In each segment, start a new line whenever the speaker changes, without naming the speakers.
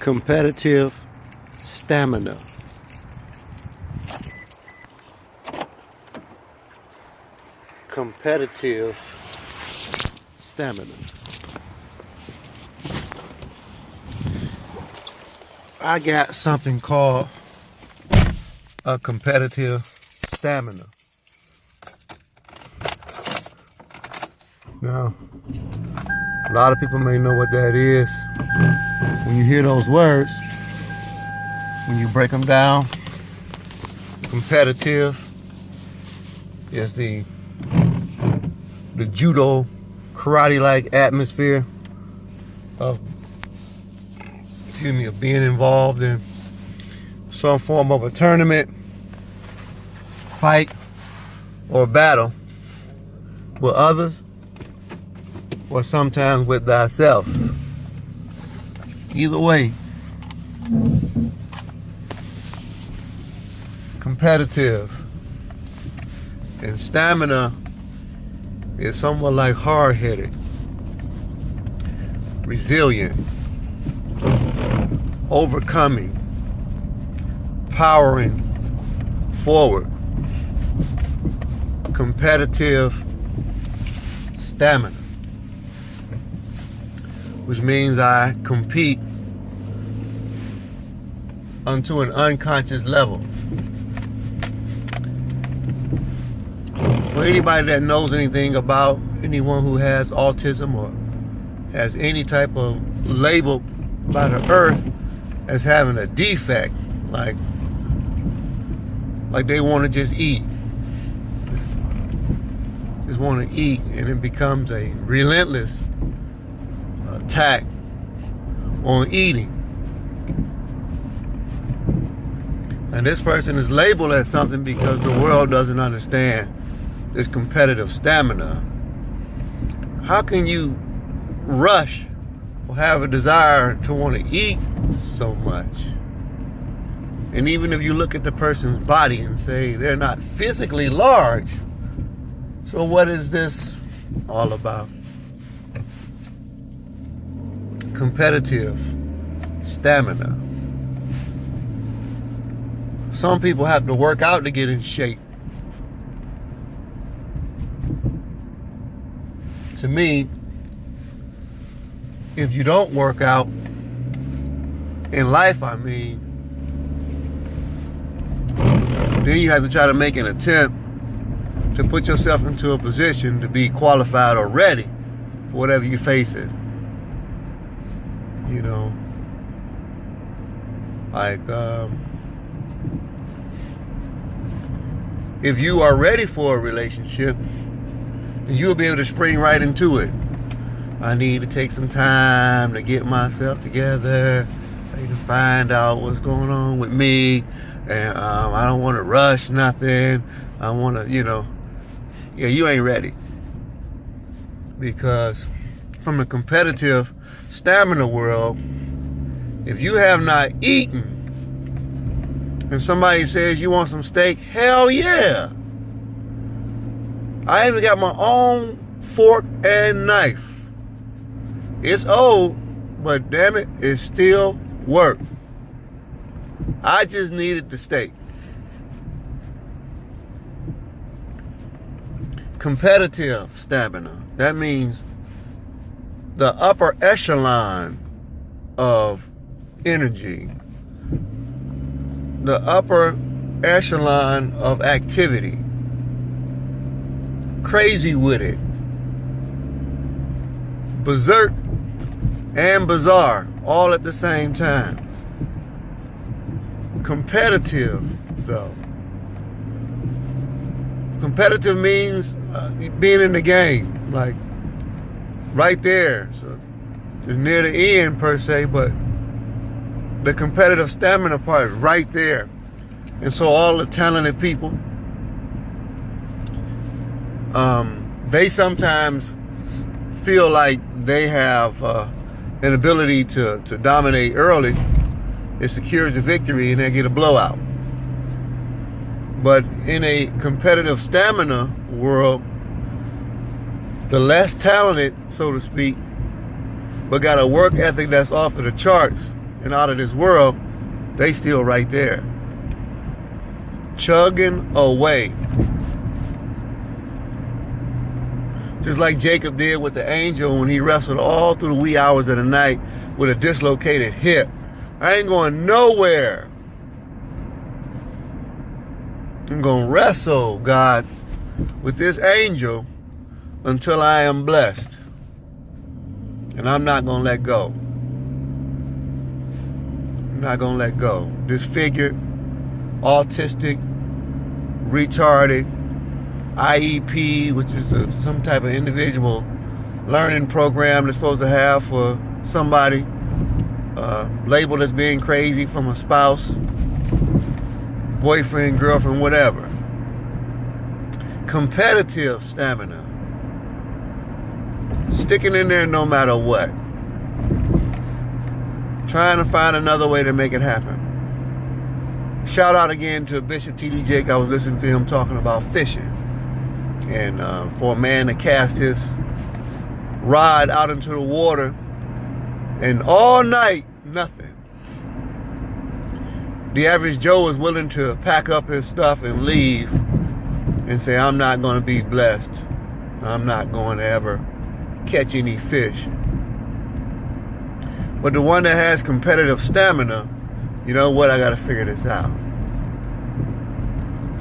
competitive stamina. Competitive stamina. I got something called a competitive stamina. Now, a lot of people may know what that is. When you hear those words, when you break them down, competitive is the judo, karate-like atmosphere of being involved in some form of a tournament, fight, or battle with others, or sometimes with thyself. Either way, competitive. And stamina is somewhat like hard-headed, resilient, overcoming, powering forward. Competitive stamina, which means I compete onto an unconscious level. For anybody that knows anything about anyone who has autism or has any type of label by the earth as having a defect, like they want to just eat. Just want to eat, and it becomes a relentless attack on eating. And this person is labeled as something because the world doesn't understand this competitive stamina. How can you rush or have a desire to want to eat so much? And even if you look at the person's body and say they're not physically large, so what is this all about? Competitive stamina. Some people have to work out to get in shape. To me, if you don't work out, in life I mean, then you have to try to make an attempt to put yourself into a position to be qualified or ready for whatever you're facing. You know, like, if you are ready for a relationship, then you'll be able to spring right into it. I need to take some time to get myself together. I need to find out what's going on with me. And I don't want to rush nothing. I want to, yeah, you ain't ready. Because from the competitive stamina world, if you have not eaten and somebody says you want some steak, hell yeah. I even got my own fork and knife. It's old, but damn it, it still works. I just needed the steak. Competitive stamina. That means the upper echelon of energy. The upper echelon of activity. Crazy with it. Berserk and bizarre all at the same time. Competitive, though. Competitive means being in the game, like right there. So it's near the end per se, but the competitive stamina part is right there. And so all the talented people, they sometimes feel like they have an ability to dominate early. It secures the victory and they get a blowout. But in a competitive stamina world, the less talented, so to speak, but got a work ethic that's off of the charts and out of this world, they still right there, chugging away. Just like Jacob did with the angel when he wrestled all through the wee hours of the night with a dislocated hip. I ain't going nowhere. I'm going to wrestle, God, with this angel until I am blessed. And I'm not going to let go. I'm not going to let go. Disfigured, autistic, retarded, IEP, which is some type of individual learning program they're supposed to have for somebody, labeled as being crazy from a spouse, boyfriend, girlfriend, whatever. Competitive stamina. Sticking in there no matter what. Trying to find another way to make it happen. Shout out again to Bishop T.D. Jake. I was listening to him talking about fishing. And for a man to cast his rod out into the water and all night, nothing. The average Joe is willing to pack up his stuff and leave and say, I'm not going to be blessed. I'm not going to ever catch any fish. But the one that has competitive stamina, you know what? I got to figure this out.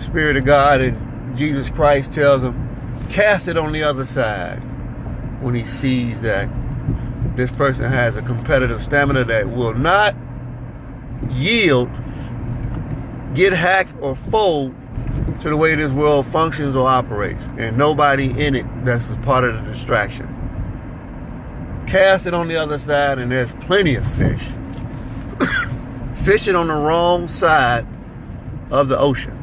Spirit of God and Jesus Christ tells him, cast it on the other side, when he sees that this person has a competitive stamina that will not yield, get hacked, or fold to the way this world functions or operates. And nobody in it that's a part of the distraction. Cast it on the other side and there's plenty of fish. Fishing on the wrong side of the ocean.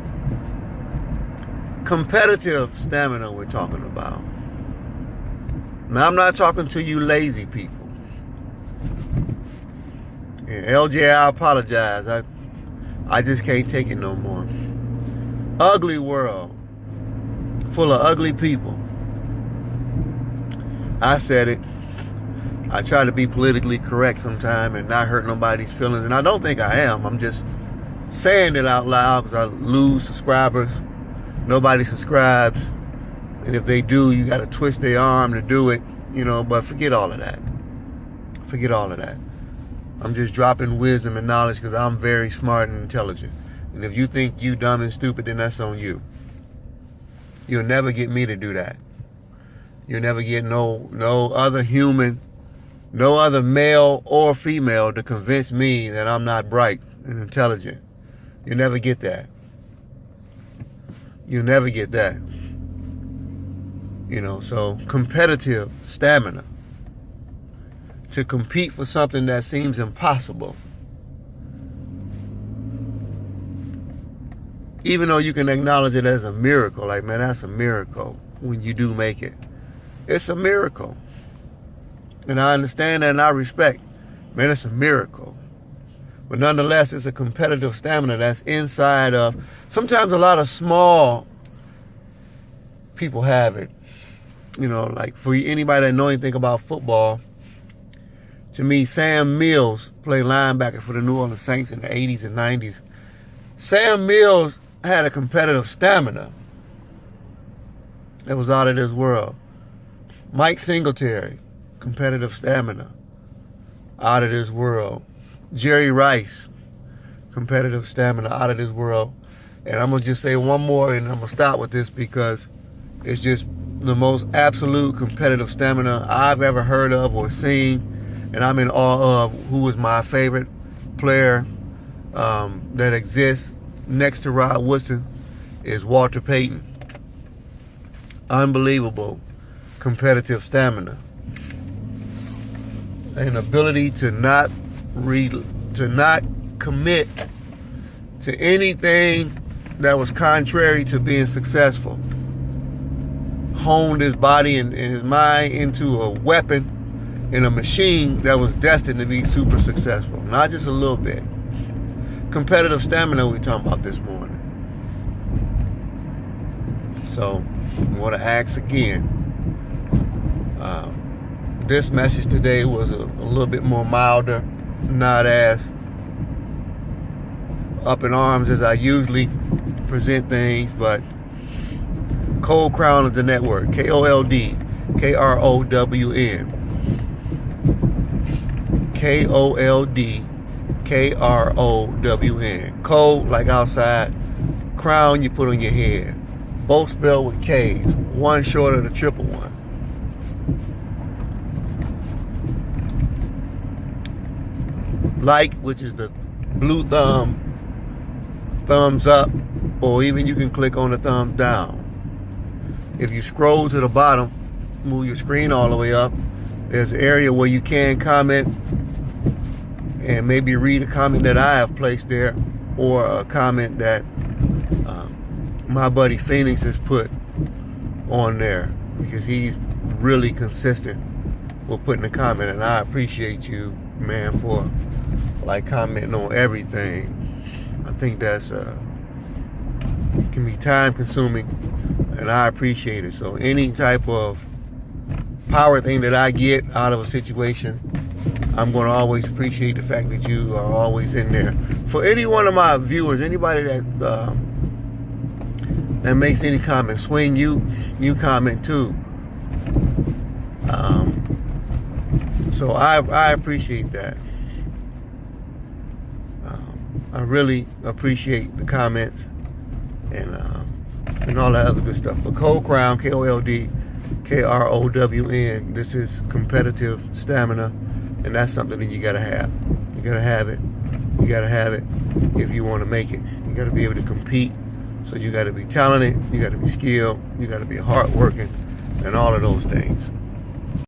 Competitive stamina we're talking about. Now, I'm not talking to you lazy people. And LJ, I apologize. I just can't take it no more. Ugly world. Full of ugly people. I said it. I try to be politically correct sometime and not hurt nobody's feelings. And I don't think I am. I'm just saying it out loud because I lose subscribers. Nobody subscribes. And if they do, you got to twist their arm to do it. You know, but forget all of that. Forget all of that. I'm just dropping wisdom and knowledge because I'm very smart and intelligent. And if you think you dumb and stupid, then that's on you. You'll never get me to do that. You'll never get no other human, no other male or female to convince me that I'm not bright and intelligent. You'll never get that. You'll never get that. You know, so competitive stamina. To compete for something that seems impossible. Even though you can acknowledge it as a miracle. Like, man, that's a miracle when you do make it. It's a miracle. And I understand that and I respect. Man, it's a miracle. But nonetheless, it's a competitive stamina that's inside of... Sometimes a lot of small people have it. You know, like for anybody that know anything about football, to me, Sam Mills played linebacker for the New Orleans Saints in the 80s and 90s. Sam Mills had a competitive stamina that was out of this world. Mike Singletary, competitive stamina, out of this world. Jerry Rice, competitive stamina, out of this world. And I'm going to just say one more and I'm going to stop with this because it's just the most absolute competitive stamina I've ever heard of or seen. And I'm in awe of who is my favorite player that exists next to Rod Woodson is Walter Payton. Unbelievable competitive stamina. An ability to not commit to anything that was contrary to being successful. Honed his body and his mind into a weapon in a machine that was destined to be super successful. Not just a little bit. Competitive stamina we're talking about this morning. So, I want to ask again. This message today was a little bit more milder, not as up in arms as I usually present things, but Cold Crown is the network. KOLD KROWN. KOLD KROWN. Cold, like outside. Crown, you put on your head. Both spelled with K's. One short of the triple one. Like, which is the blue thumbs up, or even you can click on the thumbs down. If you scroll to the bottom, move your screen all the way up, there's an area where you can comment and maybe read a comment that I have placed there, or a comment that my buddy Phoenix has put on there, because he's really consistent with putting a comment, and I appreciate you, man, for like commenting on everything. I think that's can be time consuming, and I appreciate it. So any type of power thing that I get out of a situation, I'm going to always appreciate the fact that you are always in there. For any one of my viewers, anybody that makes any comment, swing, you comment too. So I appreciate that. I really appreciate the comments and all that other good stuff. But Cold Crown, KOLD KROWN, this is competitive stamina, and that's something that you gotta have. You gotta have it. You gotta have it if you want to make it. You gotta be able to compete. So you gotta be talented, you gotta be skilled, you gotta be hardworking, and all of those things.